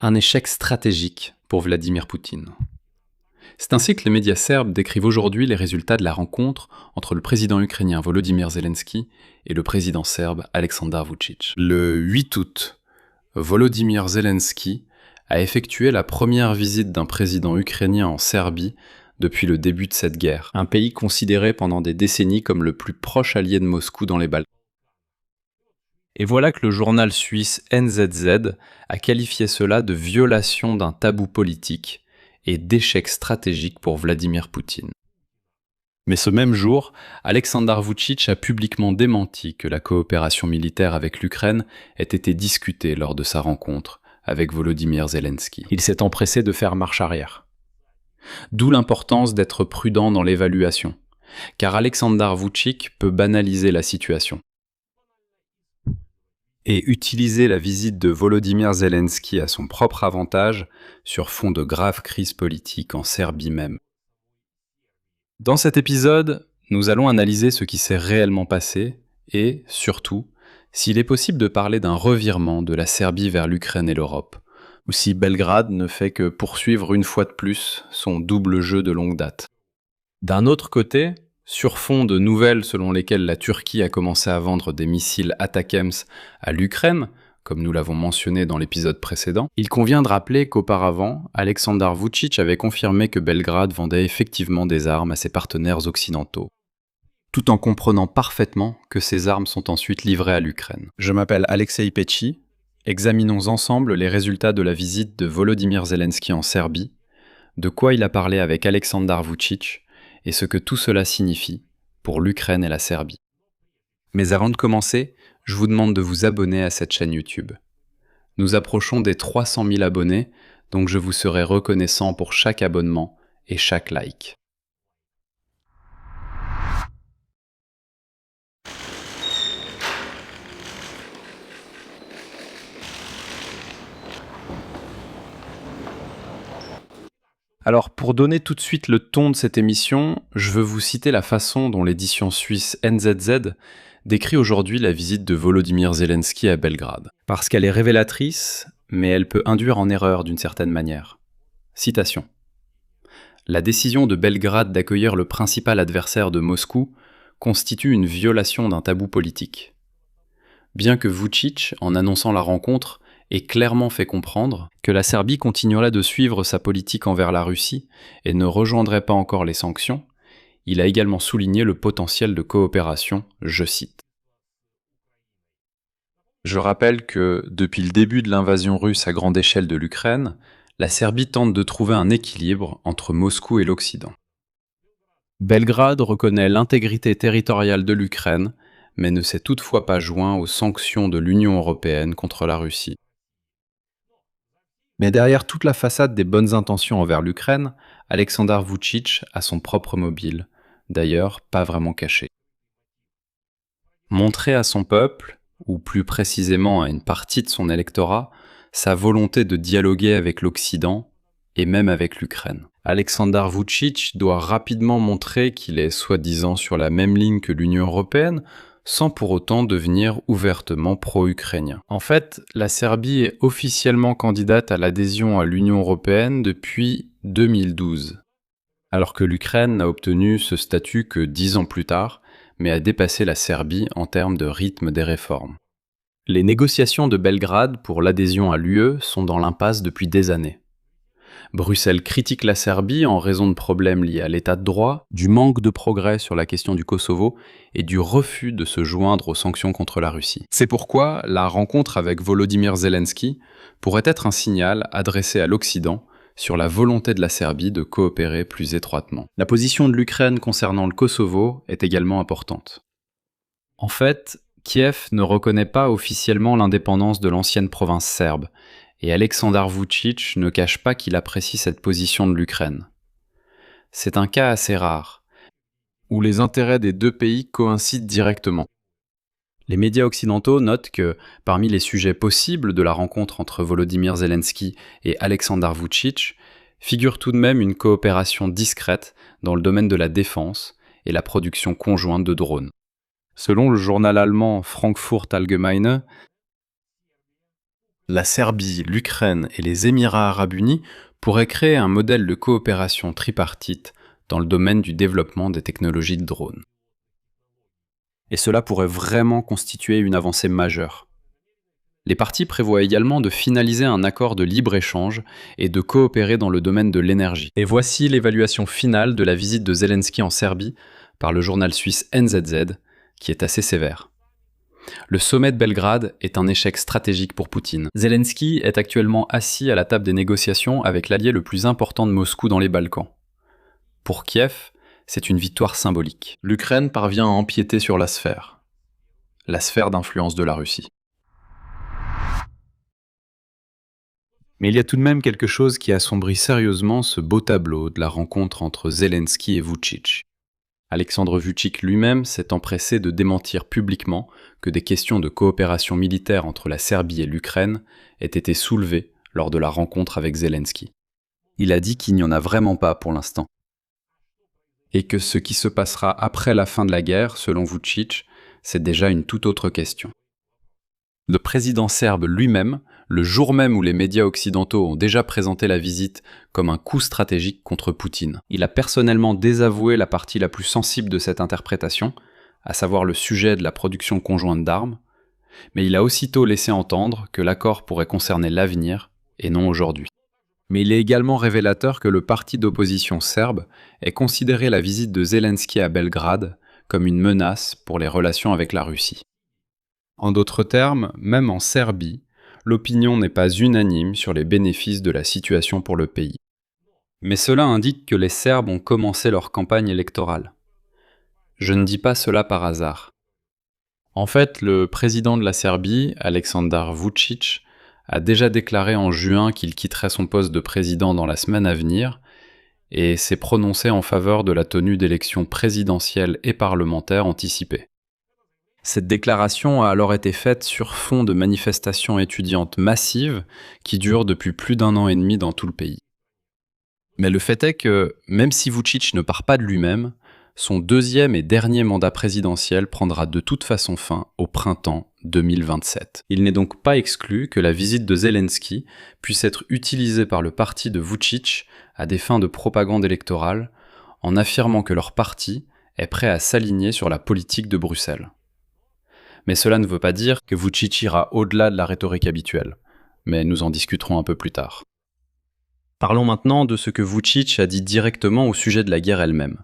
Un échec stratégique pour Vladimir Poutine. C'est ainsi que les médias serbes décrivent aujourd'hui les résultats de la rencontre entre le président ukrainien Volodymyr Zelensky et le président serbe Aleksandar Vučić. Le 8 août, Volodymyr Zelensky a effectué la première visite d'un président ukrainien en Serbie depuis le début de cette guerre, un pays considéré pendant des décennies comme le plus proche allié de Moscou dans les Balkans. Et voilà que le journal suisse NZZ a qualifié cela de violation d'un tabou politique et d'échec stratégique pour Vladimir Poutine. Mais ce même jour, Aleksandar Vučić a publiquement démenti que la coopération militaire avec l'Ukraine ait été discutée lors de sa rencontre avec Volodymyr Zelensky. Il s'est empressé de faire marche arrière. D'où l'importance d'être prudent dans l'évaluation, car Aleksandar Vučić peut banaliser la situation et utiliser la visite de Volodymyr Zelensky à son propre avantage sur fond de graves crises politiques en Serbie même. Dans cet épisode, nous allons analyser ce qui s'est réellement passé et, surtout, s'il est possible de parler d'un revirement de la Serbie vers l'Ukraine et l'Europe, ou si Belgrade ne fait que poursuivre une fois de plus son double jeu de longue date. D'un autre côté, sur fond de nouvelles selon lesquelles la Turquie a commencé à vendre des missiles ATACMS à l'Ukraine, comme nous l'avons mentionné dans l'épisode précédent, il convient de rappeler qu'auparavant, Aleksandar Vučić avait confirmé que Belgrade vendait effectivement des armes à ses partenaires occidentaux, tout en comprenant parfaitement que ces armes sont ensuite livrées à l'Ukraine. Je m'appelle Alexei Petchi, examinons ensemble les résultats de la visite de Volodymyr Zelensky en Serbie, de quoi il a parlé avec Aleksandar Vučić, et ce que tout cela signifie pour l'Ukraine et la Serbie. Mais avant de commencer, je vous demande de vous abonner à cette chaîne YouTube. Nous approchons des 300 000 abonnés, donc je vous serai reconnaissant pour chaque abonnement et chaque like. Alors, pour donner tout de suite le ton de cette émission, je veux vous citer la façon dont l'édition suisse NZZ décrit aujourd'hui la visite de Volodymyr Zelensky à Belgrade. Parce qu'elle est révélatrice, mais elle peut induire en erreur d'une certaine manière. Citation. La décision de Belgrade d'accueillir le principal adversaire de Moscou constitue une violation d'un tabou politique. Bien que Vučić, en annonçant la rencontre, ait clairement fait comprendre que la Serbie continuerait de suivre sa politique envers la Russie et ne rejoindrait pas encore les sanctions, il a également souligné le potentiel de coopération, je cite. Je rappelle que, depuis le début de l'invasion russe à grande échelle de l'Ukraine, la Serbie tente de trouver un équilibre entre Moscou et l'Occident. Belgrade reconnaît l'intégrité territoriale de l'Ukraine, mais ne s'est toutefois pas joint aux sanctions de l'Union européenne contre la Russie. Mais derrière toute la façade des bonnes intentions envers l'Ukraine, Aleksandar Vučić a son propre mobile, d'ailleurs pas vraiment caché. Montrer à son peuple, ou plus précisément à une partie de son électorat, sa volonté de dialoguer avec l'Occident et même avec l'Ukraine. Aleksandar Vučić doit rapidement montrer qu'il est soi-disant sur la même ligne que l'Union européenne, sans pour autant devenir ouvertement pro-ukrainien. En fait, la Serbie est officiellement candidate à l'adhésion à l'Union européenne depuis 2012, alors que l'Ukraine n'a obtenu ce statut que 10 ans plus tard, mais a dépassé la Serbie en termes de rythme des réformes. Les négociations de Belgrade pour l'adhésion à l'UE sont dans l'impasse depuis des années. Bruxelles critique la Serbie en raison de problèmes liés à l'état de droit, du manque de progrès sur la question du Kosovo et du refus de se joindre aux sanctions contre la Russie. C'est pourquoi la rencontre avec Volodymyr Zelensky pourrait être un signal adressé à l'Occident sur la volonté de la Serbie de coopérer plus étroitement. La position de l'Ukraine concernant le Kosovo est également importante. En fait, Kiev ne reconnaît pas officiellement l'indépendance de l'ancienne province serbe, et Aleksandar Vučić ne cache pas qu'il apprécie cette position de l'Ukraine. C'est un cas assez rare, où les intérêts des deux pays coïncident directement. Les médias occidentaux notent que, parmi les sujets possibles de la rencontre entre Volodymyr Zelensky et Aleksandar Vučić, figure tout de même une coopération discrète dans le domaine de la défense et la production conjointe de drones. Selon le journal allemand Frankfurt Allgemeine, La Serbie, l'Ukraine et les Émirats arabes unis pourraient créer un modèle de coopération tripartite dans le domaine du développement des technologies de drones. Et cela pourrait vraiment constituer une avancée majeure. Les parties prévoient également de finaliser un accord de libre-échange et de coopérer dans le domaine de l'énergie. Et voici l'évaluation finale de la visite de Zelensky en Serbie par le journal suisse NZZ, qui est assez sévère. Le sommet de Belgrade est un échec stratégique pour Poutine. Zelensky est actuellement assis à la table des négociations avec l'allié le plus important de Moscou dans les Balkans. Pour Kiev, c'est une victoire symbolique. L'Ukraine parvient à empiéter sur la sphère d'influence de la Russie. Mais il y a tout de même quelque chose qui assombrit sérieusement ce beau tableau de la rencontre entre Zelensky et Vučić. Alexandre Vučić lui-même s'est empressé de démentir publiquement que des questions de coopération militaire entre la Serbie et l'Ukraine aient été soulevées lors de la rencontre avec Zelensky. Il a dit qu'il n'y en a vraiment pas pour l'instant. Et que ce qui se passera après la fin de la guerre, selon Vučić, c'est déjà une toute autre question. Le président serbe lui-même, le jour même où les médias occidentaux ont déjà présenté la visite comme un coup stratégique contre Poutine, il a personnellement désavoué la partie la plus sensible de cette interprétation, à savoir le sujet de la production conjointe d'armes, mais il a aussitôt laissé entendre que l'accord pourrait concerner l'avenir et non aujourd'hui. Mais il est également révélateur que le parti d'opposition serbe ait considéré la visite de Zelensky à Belgrade comme une menace pour les relations avec la Russie. En d'autres termes, même en Serbie, l'opinion n'est pas unanime sur les bénéfices de la situation pour le pays. Mais cela indique que les Serbes ont commencé leur campagne électorale. Je ne dis pas cela par hasard. En fait, le président de la Serbie, Aleksandar Vučić, a déjà déclaré en juin qu'il quitterait son poste de président dans la semaine à venir et s'est prononcé en faveur de la tenue d'élections présidentielles et parlementaires anticipées. Cette déclaration a alors été faite sur fond de manifestations étudiantes massives qui durent depuis plus d'1 an et demi dans tout le pays. Mais le fait est que, même si Vučić ne part pas de lui-même, son deuxième et dernier mandat présidentiel prendra de toute façon fin au printemps 2027. Il n'est donc pas exclu que la visite de Zelensky puisse être utilisée par le parti de Vučić à des fins de propagande électorale, en affirmant que leur parti est prêt à s'aligner sur la politique de Bruxelles. Mais cela ne veut pas dire que Vučić ira au-delà de la rhétorique habituelle, mais nous en discuterons un peu plus tard. Parlons maintenant de ce que Vučić a dit directement au sujet de la guerre elle-même.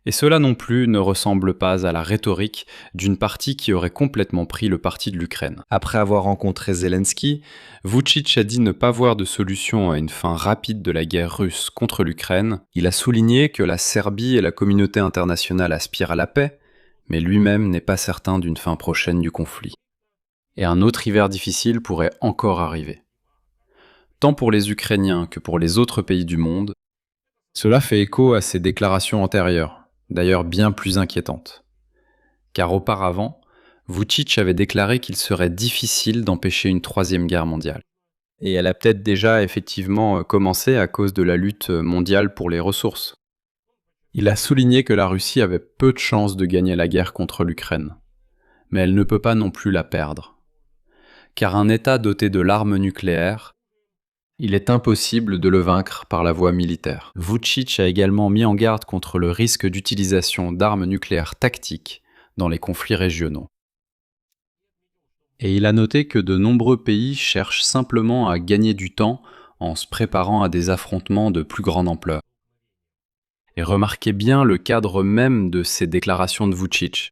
Et cela non plus ne ressemble pas à la rhétorique d'une partie qui aurait complètement pris le parti de l'Ukraine. Après avoir rencontré Zelensky, Vučić a dit ne pas voir de solution à une fin rapide de la guerre russe contre l'Ukraine. Il a souligné que la Serbie et la communauté internationale aspirent à la paix, mais lui-même n'est pas certain d'une fin prochaine du conflit. Et un autre hiver difficile pourrait encore arriver. Tant pour les Ukrainiens que pour les autres pays du monde, cela fait écho à ses déclarations antérieures, d'ailleurs bien plus inquiétantes. Car auparavant, Vučić avait déclaré qu'il serait difficile d'empêcher une troisième guerre mondiale. Et elle a peut-être déjà effectivement commencé à cause de la lutte mondiale pour les ressources. Il a souligné que la Russie avait peu de chances de gagner la guerre contre l'Ukraine. Mais elle ne peut pas non plus la perdre. Car un État doté de l'arme nucléaire, il est impossible de le vaincre par la voie militaire. Vučić a également mis en garde contre le risque d'utilisation d'armes nucléaires tactiques dans les conflits régionaux. Et il a noté que de nombreux pays cherchent simplement à gagner du temps en se préparant à des affrontements de plus grande ampleur. Et remarquez bien le cadre même de ces déclarations de Vučić.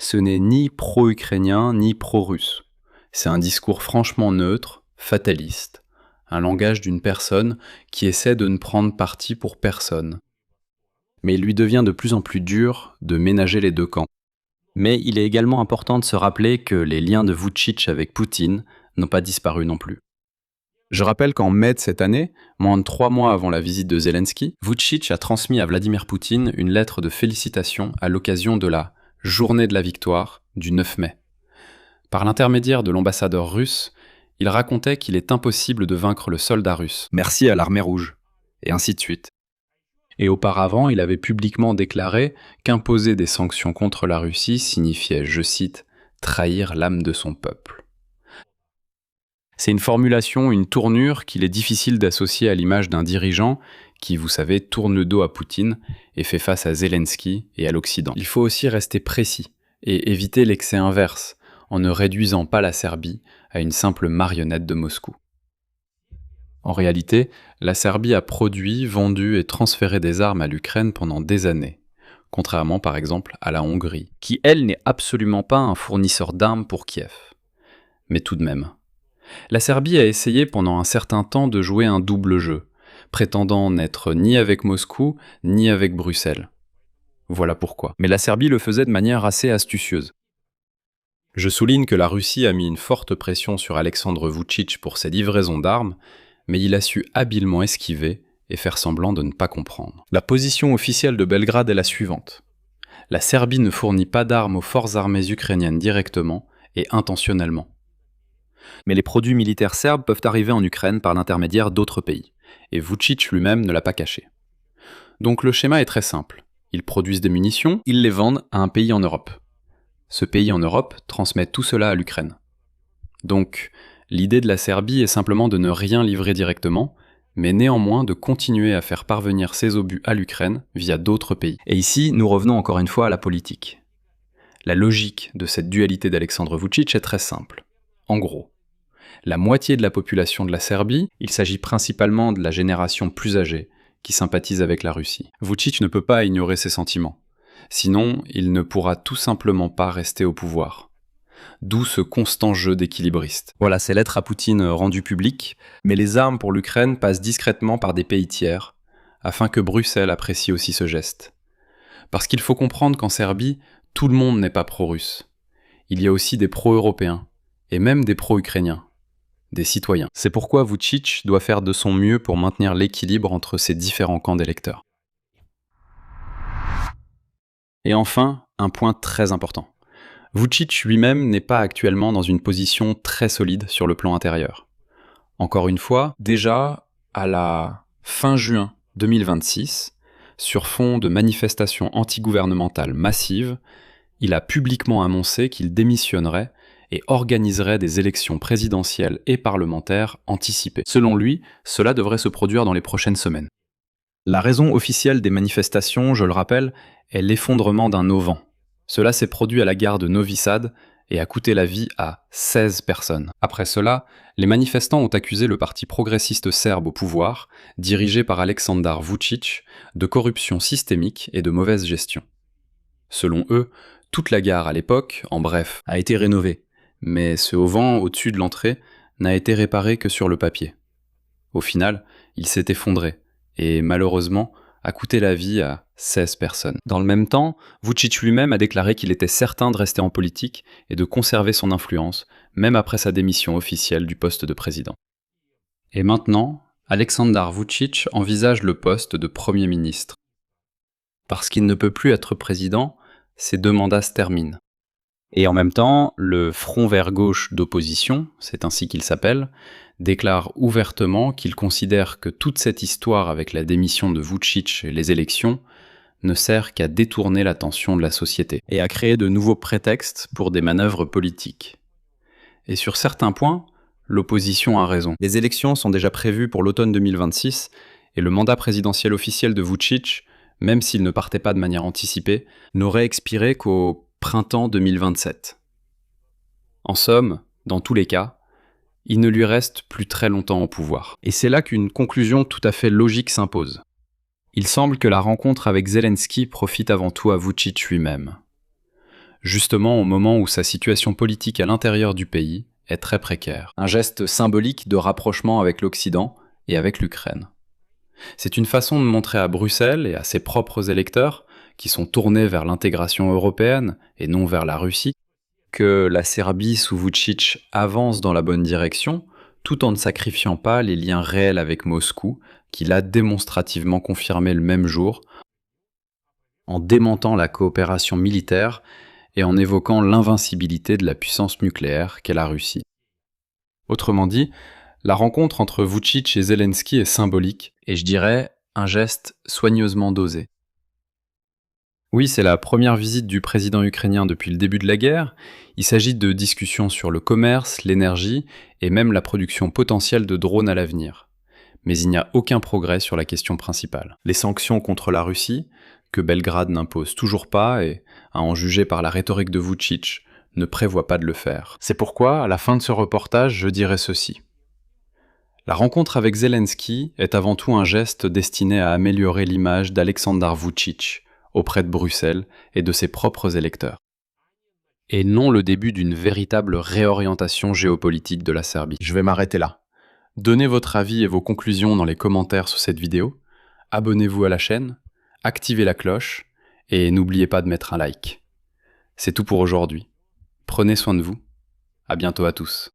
Ce n'est ni pro-ukrainien ni pro-russe. C'est un discours franchement neutre, fataliste, un langage d'une personne qui essaie de ne prendre parti pour personne. Mais il lui devient de plus en plus dur de ménager les deux camps. Mais il est également important de se rappeler que les liens de Vučić avec Poutine n'ont pas disparu non plus. Je rappelle qu'en mai de cette année, moins de 3 mois avant la visite de Zelensky, Vučić a transmis à Vladimir Poutine une lettre de félicitations à l'occasion de la Journée de la Victoire du 9 mai. Par l'intermédiaire de l'ambassadeur russe, il racontait qu'il est impossible de vaincre le soldat russe. Merci à l'armée rouge. Et ainsi de suite. Et auparavant, il avait publiquement déclaré qu'imposer des sanctions contre la Russie signifiait, je cite, « trahir l'âme de son peuple ». C'est une formulation, une tournure qu'il est difficile d'associer à l'image d'un dirigeant qui, vous savez, tourne le dos à Poutine et fait face à Zelensky et à l'Occident. Il faut aussi rester précis et éviter l'excès inverse, en ne réduisant pas la Serbie à une simple marionnette de Moscou. En réalité, la Serbie a produit, vendu et transféré des armes à l'Ukraine pendant des années, contrairement par exemple à la Hongrie, qui elle n'est absolument pas un fournisseur d'armes pour Kiev. Mais tout de même. La Serbie a essayé pendant un certain temps de jouer un double jeu, prétendant n'être ni avec Moscou, ni avec Bruxelles. Voilà pourquoi. Mais la Serbie le faisait de manière assez astucieuse. Je souligne que la Russie a mis une forte pression sur Alexandre Vučić pour ses livraisons d'armes, mais il a su habilement esquiver et faire semblant de ne pas comprendre. La position officielle de Belgrade est la suivante. La Serbie ne fournit pas d'armes aux forces armées ukrainiennes directement et intentionnellement. Mais les produits militaires serbes peuvent arriver en Ukraine par l'intermédiaire d'autres pays, et Vučić lui-même ne l'a pas caché. Donc le schéma est très simple. Ils produisent des munitions, ils les vendent à un pays en Europe. Ce pays en Europe transmet tout cela à l'Ukraine. Donc, l'idée de la Serbie est simplement de ne rien livrer directement, mais néanmoins de continuer à faire parvenir ses obus à l'Ukraine via d'autres pays. Et ici, nous revenons encore une fois à la politique. La logique de cette dualité d'Alexandre Vučić est très simple. En gros, la moitié de la population de la Serbie, il s'agit principalement de la génération plus âgée, qui sympathise avec la Russie. Vučić ne peut pas ignorer ses sentiments. Sinon, il ne pourra tout simplement pas rester au pouvoir. D'où ce constant jeu d'équilibriste. Voilà, ces lettres à Poutine rendues publiques, mais les armes pour l'Ukraine passent discrètement par des pays tiers, afin que Bruxelles apprécie aussi ce geste. Parce qu'il faut comprendre qu'en Serbie, tout le monde n'est pas pro-russe. Il y a aussi des pro-européens, et même des pro-ukrainiens, des citoyens. C'est pourquoi Vučić doit faire de son mieux pour maintenir l'équilibre entre ces différents camps d'électeurs. Et enfin, un point très important. Vučić lui-même n'est pas actuellement dans une position très solide sur le plan intérieur. Encore une fois, déjà à la fin juin 2026, sur fond de manifestations antigouvernementales massives, il a publiquement annoncé qu'il démissionnerait et organiserait des élections présidentielles et parlementaires anticipées. Selon lui, cela devrait se produire dans les prochaines semaines. La raison officielle des manifestations, je le rappelle, est l'effondrement d'un auvent. Cela s'est produit à la gare de Novi Sad et a coûté la vie à 16 personnes. Après cela, les manifestants ont accusé le parti progressiste serbe au pouvoir, dirigé par Aleksandar Vučić, de corruption systémique et de mauvaise gestion. Selon eux, toute la gare à l'époque, en bref, a été rénovée, mais ce auvent au-dessus de l'entrée n'a été réparé que sur le papier. Au final, il s'est effondré et malheureusement a coûté la vie à 16 personnes. Dans le même temps, Vučić lui-même a déclaré qu'il était certain de rester en politique et de conserver son influence, même après sa démission officielle du poste de président. Et maintenant, Aleksandar Vučić envisage le poste de Premier ministre. Parce qu'il ne peut plus être président, ses 2 mandats se terminent. Et en même temps, le Front vert gauche d'opposition, c'est ainsi qu'il s'appelle, déclare ouvertement qu'il considère que toute cette histoire avec la démission de Vučić et les élections ne sert qu'à détourner l'attention de la société et à créer de nouveaux prétextes pour des manœuvres politiques. Et sur certains points, l'opposition a raison. Les élections sont déjà prévues pour l'automne 2026 et le mandat présidentiel officiel de Vučić, même s'il ne partait pas de manière anticipée, n'aurait expiré qu'au printemps 2027. En somme, dans tous les cas, il ne lui reste plus très longtemps au pouvoir. Et c'est là qu'une conclusion tout à fait logique s'impose. Il semble que la rencontre avec Zelensky profite avant tout à Vučić lui-même. Justement au moment où sa situation politique à l'intérieur du pays est très précaire. Un geste symbolique de rapprochement avec l'Occident et avec l'Ukraine. C'est une façon de montrer à Bruxelles et à ses propres électeurs, qui sont tournés vers l'intégration européenne et non vers la Russie, que la Serbie sous Vučić avance dans la bonne direction, tout en ne sacrifiant pas les liens réels avec Moscou, qu'il a démonstrativement confirmé le même jour, en démentant la coopération militaire et en évoquant l'invincibilité de la puissance nucléaire qu'est la Russie. Autrement dit, la rencontre entre Vučić et Zelensky est symbolique, et je dirais un geste soigneusement dosé. Oui, c'est la première visite du président ukrainien depuis le début de la guerre. Il s'agit de discussions sur le commerce, l'énergie et même la production potentielle de drones à l'avenir. Mais il n'y a aucun progrès sur la question principale. Les sanctions contre la Russie, que Belgrade n'impose toujours pas et, à en juger par la rhétorique de Vučić, ne prévoit pas de le faire. C'est pourquoi, à la fin de ce reportage, je dirai ceci. La rencontre avec Zelensky est avant tout un geste destiné à améliorer l'image d'Aleksandar Vučić auprès de Bruxelles et de ses propres électeurs. Et non le début d'une véritable réorientation géopolitique de la Serbie. Je vais m'arrêter là. Donnez votre avis et vos conclusions dans les commentaires sous cette vidéo, abonnez-vous à la chaîne, activez la cloche et n'oubliez pas de mettre un like. C'est tout pour aujourd'hui. Prenez soin de vous. À bientôt à tous.